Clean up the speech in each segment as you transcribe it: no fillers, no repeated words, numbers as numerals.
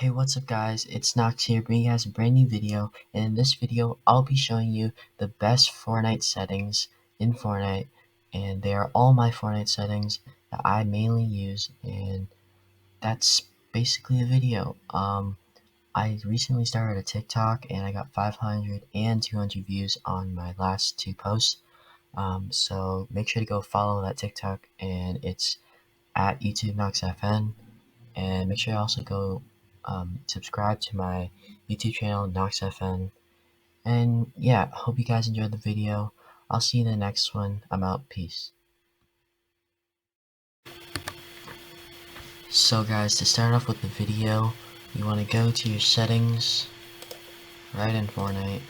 Hey, what's up guys, it's Nox here bringing you guys a brand new video, and in this video I'll be showing you the best Fortnite settings in Fortnite, and they are all my Fortnite settings that I mainly use, and that's basically the video. I recently started a TikTok and I got 500 and 200 views on my last two posts, so make sure to go follow that TikTok, and it's at YouTube NoxFN. And make sure you also go subscribe to my YouTube channel, NoxFN. And yeah, hope you guys enjoyed the video. I'll see you in the next one. I'm out. Peace. So guys, to start off with the video, you want to go to your settings right in Fortnite,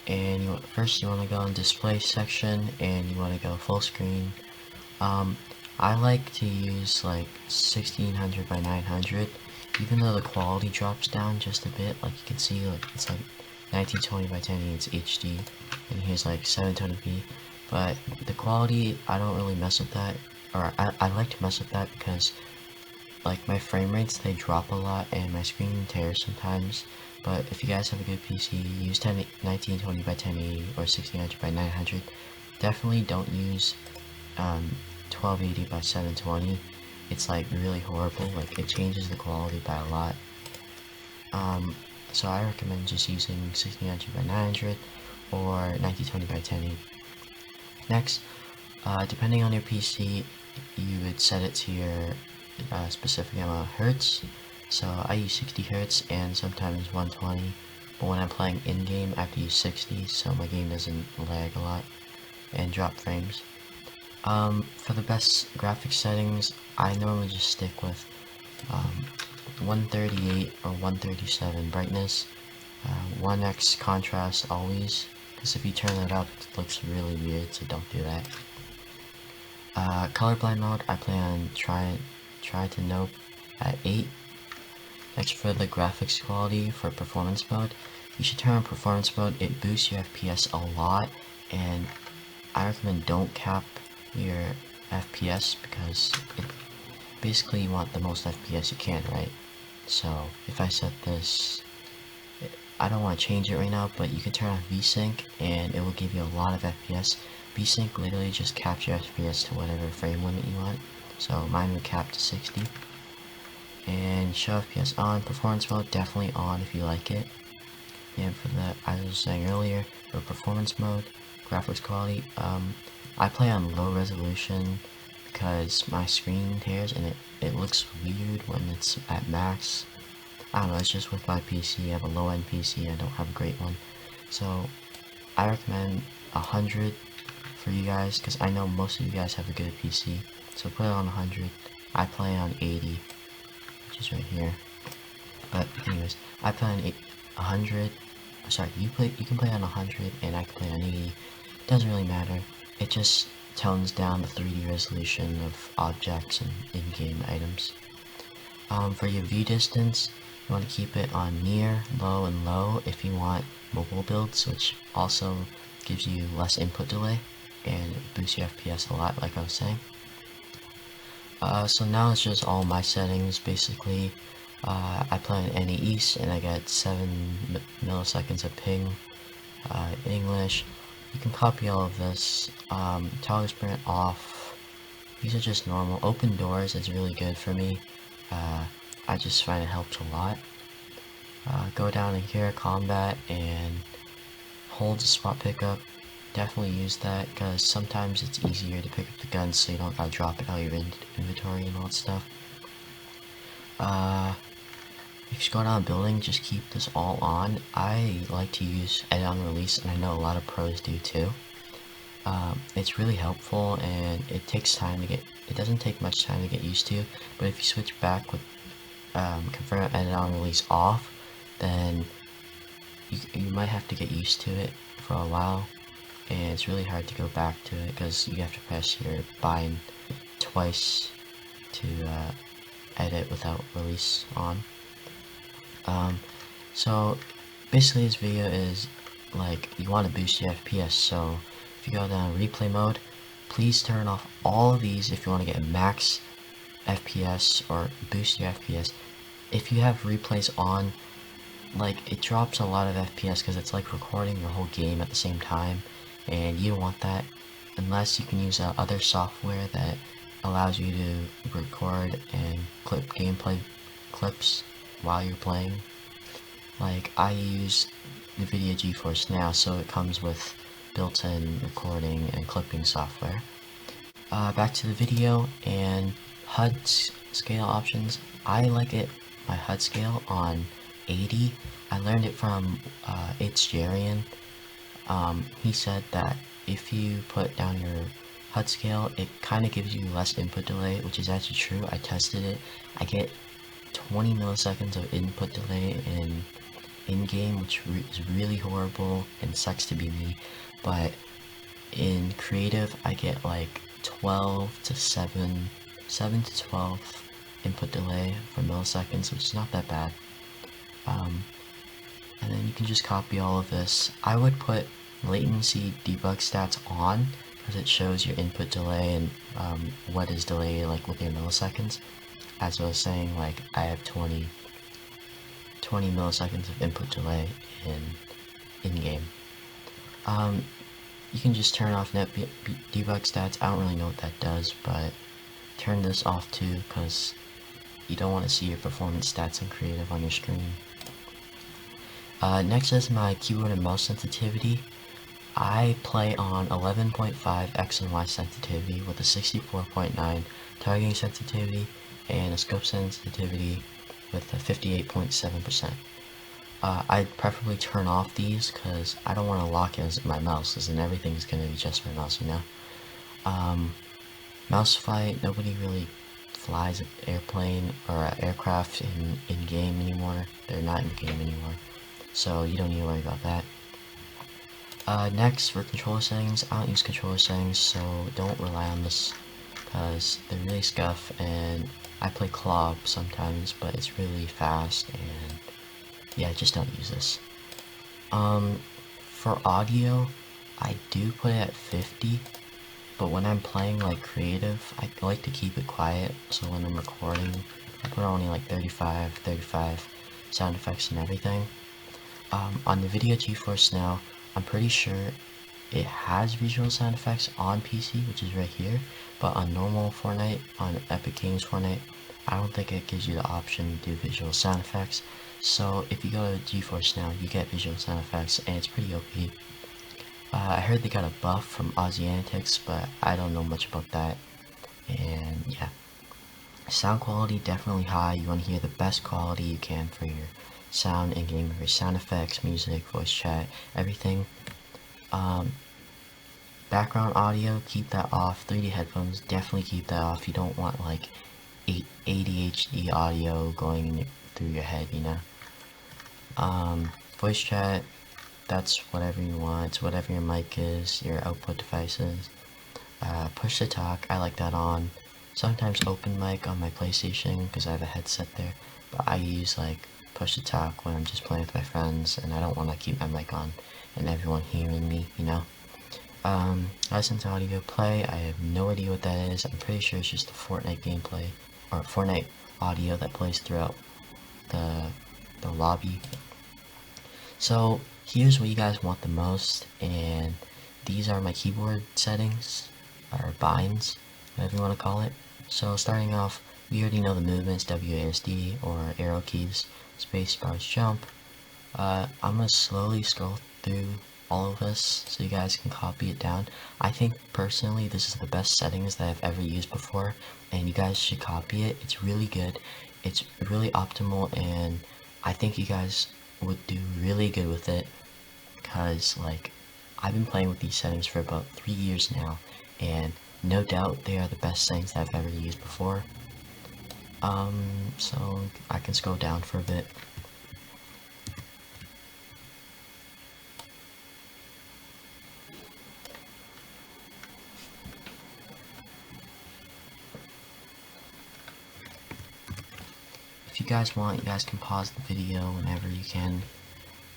and first you want to go in display section, and you want to go full screen. I like to use like 1600 by 900, even though the quality drops down just a bit. Like you can see, like it's like 1920 by 1080, it's HD, and here's like 720p. But the quality, I don't really mess with that, or I like to mess with that because like my frame rates, they drop a lot and my screen tears sometimes. But if you guys have a good PC, use 1920 by 1080 or 1600 by 900. Definitely don't use 1280 by 720. It's like really horrible, like it changes the quality by a lot. So I recommend just using 1600 by 900 or 1920 by 1080. Next, depending on your PC, you would set it to your specific amount of hertz. So I use 60 hertz and sometimes 120, but when I'm playing in-game I have to use 60 so my game doesn't lag a lot and drop frames. For the best graphics settings, I normally just stick with 138 or 137 brightness, 1x contrast always, because if you turn it up it looks really weird, so don't do that. Colorblind mode, I plan on try to nope at 8. Next, for the graphics quality for performance mode, you should turn on performance mode. It boosts your FPS a lot, and I recommend don't cap your FPS because basically you want the most FPS you can, right? So if I set this, I don't want to change it right now, but you can turn on VSync and it will give you a lot of FPS. VSync literally just caps your FPS to whatever frame limit you want, so mine would cap to 60. And show FPS on, performance mode definitely on if you like it. And for the, as I was saying earlier, for performance mode, graphics quality, I play on low resolution because my screen tears and it looks weird when it's at max. I don't know, it's just with my PC. I have a low-end PC, I don't have a great one. So I recommend 100 for you guys because I know most of you guys have a good PC. So put it on 100. I play on 80, which is right here. But anyways, I play on 100. Sorry, you can play on 100 and I can play on 80. Doesn't really matter. It just tones down the 3D resolution of objects and in-game items. For your view distance, you want to keep it on near, low, and low if you want mobile builds, which also gives you less input delay and boosts your FPS a lot, like I was saying. So now it's just all my settings basically. I play on NA East and I get 7 milliseconds of ping. English, you can copy all of this. Toggle sprint off. These are just normal. Open doors is really good for me. I just find it helps a lot. Go down in here, combat, and hold the spot pickup. Definitely use that because sometimes it's easier to pick up the gun so you don't gotta drop it out of your inventory and all that stuff. If you go down a building, just keep this all on. I like to use edit on release, and I know a lot of pros do too. It's really helpful, and it takes time to get. It doesn't take much time to get used to, but if you switch back with confirm edit on release off, then you might have to get used to it for a while, and it's really hard to go back to it because you have to press your bind twice to edit without release on. So basically this video is like you want to boost your FPS, so if you go down replay mode, please turn off all of these if you want to get max FPS or boost your FPS. if you have replays on, like, it drops a lot of FPS because it's like recording your whole game at the same time, and you don't want that unless you can use other software that allows you to record and clip gameplay clips while you're playing. Like, I use NVIDIA GeForce now, so it comes with built-in recording and clipping software. Back to the video and HUD scale options. I like it, my HUD scale on 80. I learned it from It's Jarian. He said that if you put down your HUD scale, it kind of gives you less input delay, which is actually true. I tested it. I get 20 milliseconds of input delay in-game, which is really horrible and sucks to be me. But in creative, I get like 12 to 7 to 12 input delay for milliseconds, which is not that bad. And then you can just copy all of this. I would put latency debug stats on because it shows your input delay and what is delay like with your milliseconds. As I was saying, like, I have 20 milliseconds of input delay in-game. You can just turn off net debug stats. I don't really know what that does, but turn this off too because you don't want to see your performance stats in creative on your screen. Next is my keyboard and mouse sensitivity. I play on 11.5 X and Y sensitivity with a 64.9 targeting sensitivity and a scope sensitivity with a 58.7%. I'd preferably turn off these because I don't want to lock in my mouse, as in everything's going to be just my mouse, you know? Mouse fight, nobody really flies an airplane or an aircraft in game anymore. They're not in game anymore, so you don't need to worry about that. Next, for controller settings, I don't use controller settings, so don't rely on this because they're really scuff, and I play Clob sometimes, but it's really fast, and yeah, just don't use this. For audio, I do put it at 50, but when I'm playing like creative, I like to keep it quiet, so when I'm recording, I put only like 35 sound effects and everything. On the NVIDIA GeForce now, I'm pretty sure it has visual sound effects on PC, which is right here, but on normal Fortnite, on Epic Games Fortnite, I don't think it gives you the option to do visual sound effects. So if you go to GeForce now, you get visual sound effects, and it's pretty OP. I heard they got a buff from Aussie Antics, but I don't know much about that. And yeah, sound quality definitely high. You want to hear the best quality you can for your sound in game, your sound effects, music, voice chat, everything. Background audio, keep that off. 3D headphones, definitely keep that off. You don't want like ADHD audio going through your head, you know. Voice chat, that's whatever you want. It's whatever your mic is, your output devices. Push to talk, I like that on. Sometimes open mic on my PlayStation because I have a headset there, but I use like push to talk when I'm just playing with my friends and I don't want to keep my mic on and everyone hearing me, you know. License audio play, I have no idea what that is. I'm pretty sure it's just the Fortnite gameplay or Fortnite audio that plays throughout the lobby. So here's what you guys want the most, and these are my keyboard settings, or binds, whatever you want to call it. So starting off, we already know the movements, WASD or arrow keys, space bars, jump. I'm gonna slowly scroll through all of this so you guys can copy it down. I think personally this is the best settings that I've ever used before, and you guys should copy it. It's really good, it's really optimal, and I think you guys would do really good with it because like I've been playing with these settings for about 3 years now, and no doubt they are the best settings that I've ever used before. So I can scroll down for a bit. If you guys want, you guys can pause the video whenever you can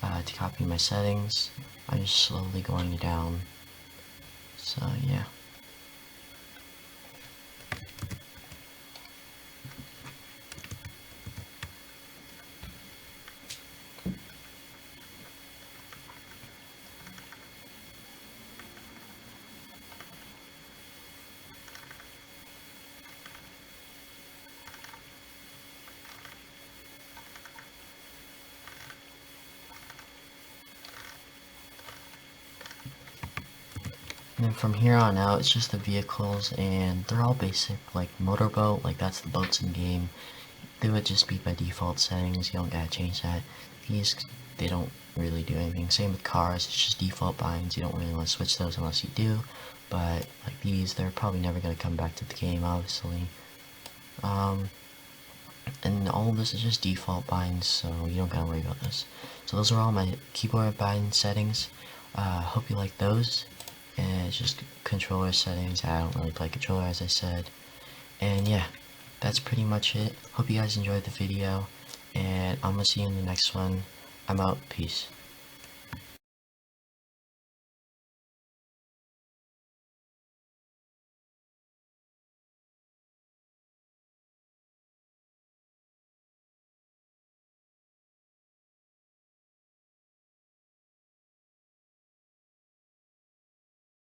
to copy my settings. I'm just slowly going down. So yeah. And then from here on out, it's just the vehicles, and they're all basic, like motorboat, like that's the boats in game. They would just be by default settings, you don't gotta change that. These, they don't really do anything. Same with cars, it's just default binds, you don't really want to switch those unless you do. But like these, they're probably never gonna come back to the game, obviously. And all of this is just default binds, so you don't gotta worry about this. So those are all my keyboard bind settings. Hope you like those. And it's just controller settings. I don't really play controller, as I said. And yeah, that's pretty much it. Hope you guys enjoyed the video, and I'm gonna see you in the next one. I'm out. Peace.